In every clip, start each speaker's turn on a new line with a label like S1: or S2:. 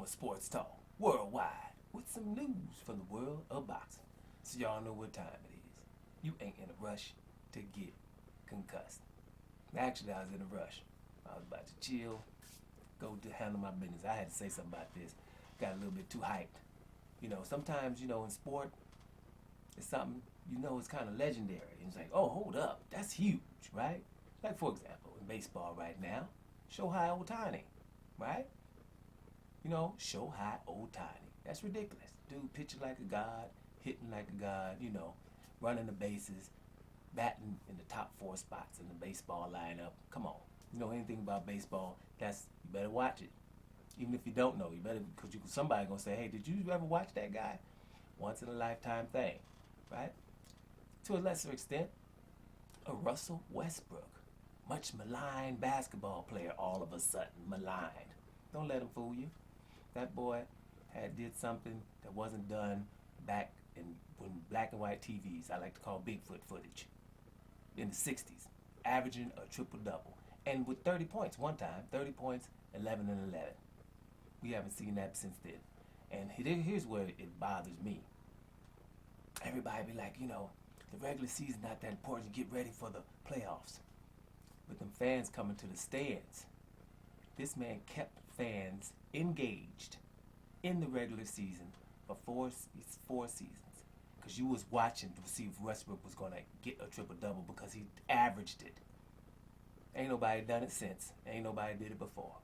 S1: with Sports Talk Worldwide with some news from the world of boxing. So y'all know what time it is. You ain't in a rush to get concussed. Actually, I was in a rush. I was about to chill, go to handle my business. I had to say something about this. Got a little bit too hyped. Sometimes, in sport, it's something, it's kind of legendary. And it's like, oh, hold up, that's huge, right? Like, for example, in baseball right now, Shohei Ohtani, right? Shohei Ohtani. That's ridiculous. Dude pitching like a god, hitting like a god, running the bases, batting in the top 4 spots in the baseball lineup. Come on. You know anything about baseball, you better watch it. Even if you don't know, you better, because somebody gonna say, hey, did you ever watch that guy? Once in a lifetime thing, right? To a lesser extent, a Russell Westbrook, much maligned basketball player, all of a sudden maligned. Don't let him fool you. That boy did something that wasn't done back when black and white TVs, I like to call Bigfoot footage, in the 60s, averaging a triple-double. And with 30 points one time, 30 points, 11 and 11. We haven't seen that since then. And here's where it bothers me. Everybody be like, the regular season not that important, get ready for the playoffs. With them fans coming to the stands, this man kept fans engaged in the regular season for four seasons. Because you was watching to see if Westbrook was going to get a triple-double because he averaged it. Ain't nobody done it since. Ain't nobody did it before.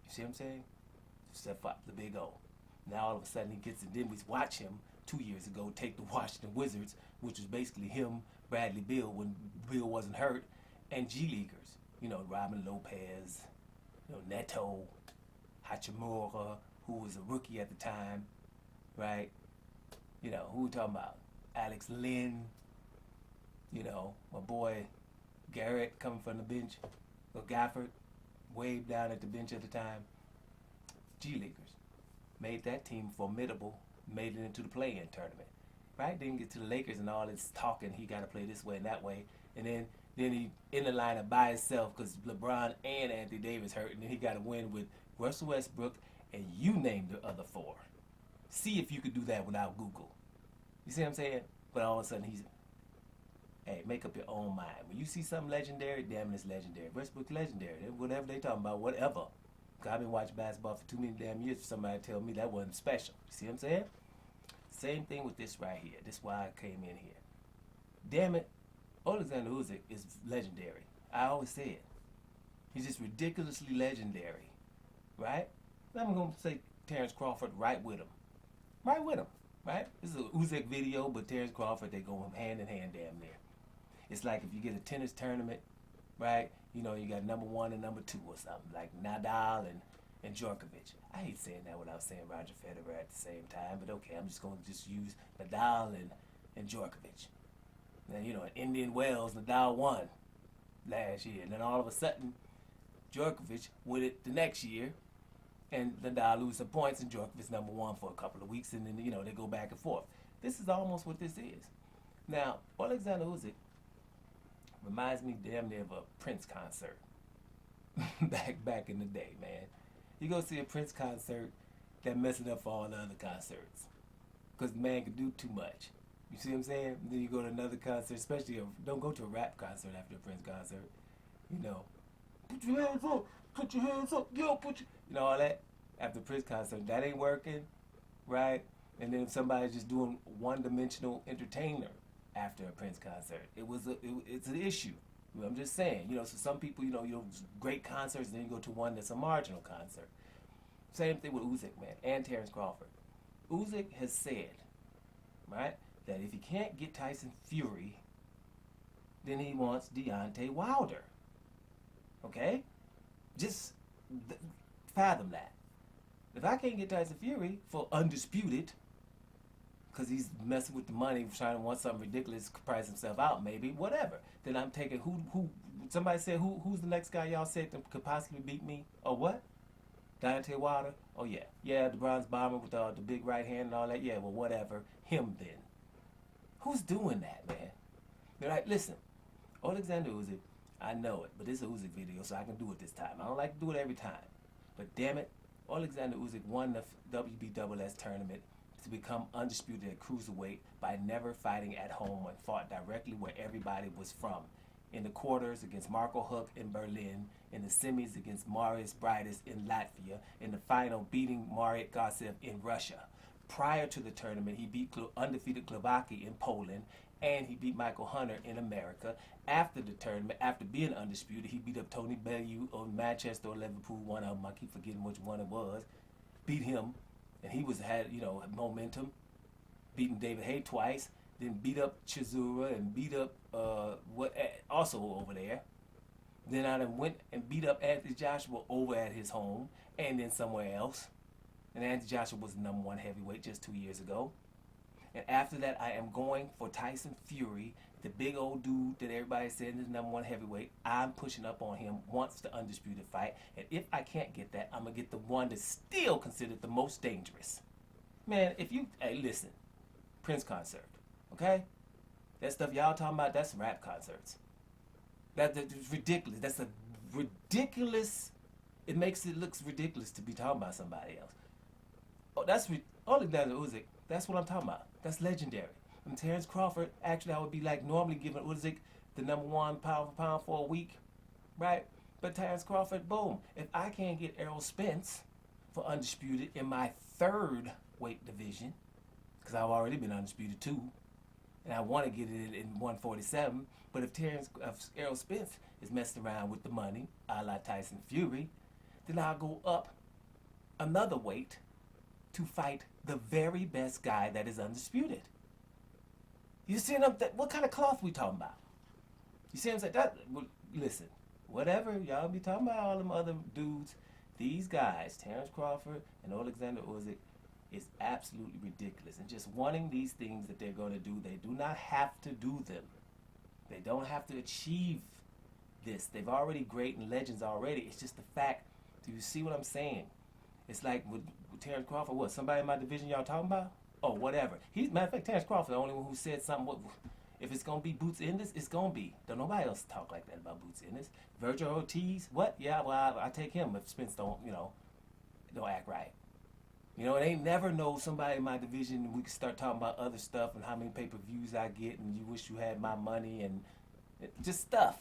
S1: You see what I'm saying? Step up the big O. Now all of a sudden he gets it. Then we watch him 2 years ago take the Washington Wizards, which was basically him, Bradley Beal, when Beal wasn't hurt, and G-Leaguers. Robin Lopez, Neto, Hachimura, who was a rookie at the time, right? Who we talking about? Alex Lynn, my boy Garrett coming from the bench, or Gafford, waved down at the bench at the time. G-Leaguers made that team formidable, made it into the play-in tournament, right? Didn't get to the Lakers and all this talking, he got to play this way and that way, and then he in the lineup by himself because LeBron and Anthony Davis hurt, and then he got to win with Russell Westbrook, and you name the other 4. See if you could do that without Google. You see what I'm saying? But all of a sudden hey, make up your own mind. When you see something legendary, damn, it's legendary. Westbrook's legendary. Whatever they talking about, whatever. I've been watching basketball for too many damn years for somebody to tell me that wasn't special. You see what I'm saying? Same thing with this right here. This is why I came in here. Damn it, Oleksandr Usyk is legendary. I always say it. He's just ridiculously legendary, right? I'm going to say Terrence Crawford right with him. Right with him, right? This is an Usyk video, but Terrence Crawford, they go hand in hand damn near. It's like if you get a tennis tournament, right? You got number 1 and number 2 or something, like Nadal and Djokovic. I hate saying that without saying Roger Federer at the same time, but okay, I'm just going to use Nadal and Djokovic. Now, in Indian Wells, Nadal won last year, and then all of a sudden, Djokovic win it the next year, and Nadal lose some points, and Djokovic's number 1 for a couple of weeks, and then, they go back and forth. This is almost what this is. Now, Oleksandr Usyk reminds me damn near of a Prince concert. back in the day, man. You go see a Prince concert, that messing up for all the other concerts. Because the man can do too much. You see what I'm saying? Then you go to another concert, especially don't go to a rap concert after a Prince concert. Put your hands up, put your hands up, all that. After a Prince concert, that ain't working, right? And then if somebody's just doing one-dimensional entertainer after a Prince concert, it's an issue. I'm just saying, so some people, great concerts, and then you go to one that's a marginal concert. Same thing with Usyk, man, and Terrence Crawford. Usyk has said, right, that if he can't get Tyson Fury, then he wants Deontay Wilder. Okay? Just fathom that. If I can't get Tyson Fury for undisputed, because he's messing with the money, trying to want something ridiculous, price himself out, maybe, whatever. Then I'm taking who somebody said, who's the next guy y'all said that could possibly beat me? Or what? Deontay Wilder? Oh, yeah. Yeah, the bronze bomber with the big right hand and all that. Yeah, well, whatever. Him then. Who's doing that, man? They're like, listen, Oleksandr Usyk, I know it, but this is an Usyk video, so I can do it this time. I don't like to do it every time. But damn it, Oleksandr Usyk won the WBSS tournament to become undisputed at cruiserweight by never fighting at home and fought directly where everybody was from. In the quarters against Marco Huck in Berlin, in the semis against Marius Briedis in Latvia, in the final beating Mariat Garcev in Russia. Prior to the tournament, he beat undefeated Glowacki in Poland, and he beat Michael Hunter in America. After the tournament, after being undisputed, he beat up Tony Bellew on Manchester or Liverpool, one of them, I keep forgetting which one it was. Beat him, and he had momentum, beating David Haye twice, then beat up Chisora and beat up also over there. Then I went and beat up Anthony Joshua over at his home and then somewhere else. And Anthony Joshua was the #1 heavyweight just 2 years ago. And after that, I am going for Tyson Fury, the big old dude that everybody said is #1 heavyweight. I'm pushing up on him, wants the undisputed fight. And if I can't get that, I'm going to get the one that's still considered the most dangerous. Man, hey, listen, Prince concert, okay? That stuff y'all talking about, that's rap concerts. That's ridiculous. That's a ridiculous, it looks ridiculous to be talking about somebody else. Oh, that's Oleksandr Usyk. That's what I'm talking about. That's legendary. And Terrence Crawford, actually, I would be like normally giving Usyk the #1 pound for pound for a week, right? But Terrence Crawford, boom. If I can't get Errol Spence for undisputed in my 3rd weight division, because I've already been undisputed 2, and I want to get it in 147, but if Errol Spence is messing around with the money, a la Tyson Fury, then I'll go up another weight to fight the very best guy that is undisputed. You see what kind of cloth we talking about? You see what I'm saying? Listen, whatever y'all be talking about, all them other dudes, these guys, Terrence Crawford and Oleksandr Usyk, is absolutely ridiculous. And just wanting these things that they're going to do, they do not have to do them. They don't have to achieve this. They've already great and legends already. It's just the fact. Do you see what I'm saying? It's like with Terrence Crawford, what, somebody in my division y'all talking about? Oh, whatever. Matter of fact, Terrence Crawford, the only one who said something. If it's going to be Boots Ennis, it's going to be. Don't nobody else talk like that about Boots Ennis. Virgil Ortiz, what? Yeah, well, I take him if Spence don't act right. It ain't never know somebody in my division, we can start talking about other stuff and how many pay-per-views I get and you wish you had my money and just stuff.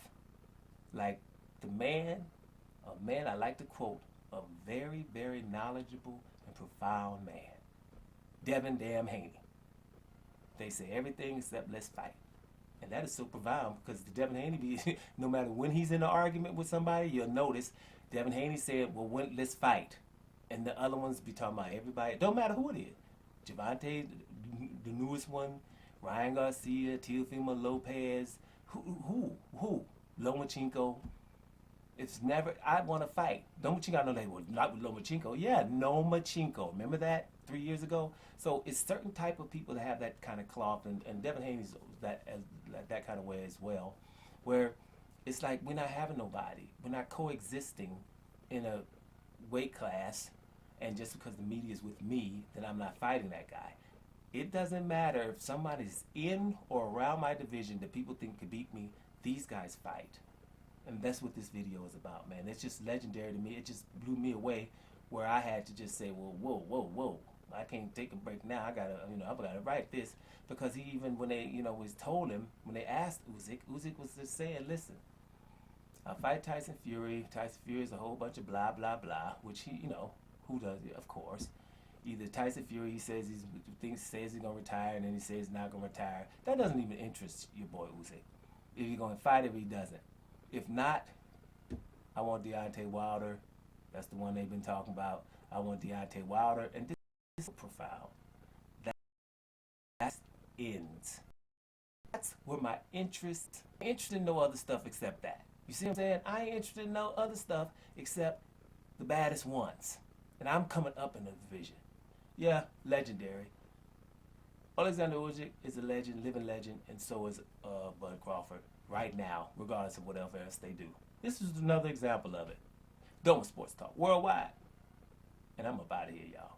S1: Like a man I like to quote, a very, very knowledgeable and profound man. Devin Damn Haney. They say everything except let's fight. And that is so profound because the Devin Haney, no matter when he's in an argument with somebody, you'll notice Devin Haney said, well, let's fight. And the other ones be talking about everybody. Don't matter who it is. Javante, the newest one, Ryan Garcia, Teofimo Lopez, who? Lomachenko. It's never, I want to fight. Lomachenko, I know they were not with Lomachenko. Yeah, Lomachenko. Remember that 3 years ago? So it's certain type of people that have that kind of cloth, and Devin Haney's that kind of way as well, where it's like we're not having nobody. We're not coexisting in a weight class, and just because the media is with me, then I'm not fighting that guy. It doesn't matter if somebody's in or around my division that people think could beat me, these guys fight. And that's what this video is about, man. It's just legendary to me. It just blew me away where I had to just say, well, whoa. I can't take a break now. I gotta write this. Because he even, when they, was told him, when they asked Usyk was just saying, listen, I'll fight Tyson Fury. Tyson Fury is a whole bunch of blah, blah, blah, which he, who does it, of course. Either Tyson Fury, he says says he's going to retire, and then he says he's not going to retire. That doesn't even interest your boy Usyk. If you're going to fight him, he doesn't. If not, I want Deontay Wilder. That's the one they've been talking about. I want Deontay Wilder. And this is profound. That ends. That's where my interest. I'm interested in no other stuff except that. You see what I'm saying? I ain't interested in no other stuff except the baddest ones. And I'm coming up in the division. Yeah, legendary. Oleksandr Usyk is a legend, living legend, and so is Bud Crawford right now, regardless of whatever else they do. This is another example of it. Doma Sports Talk Worldwide. And I'm up out of here, y'all.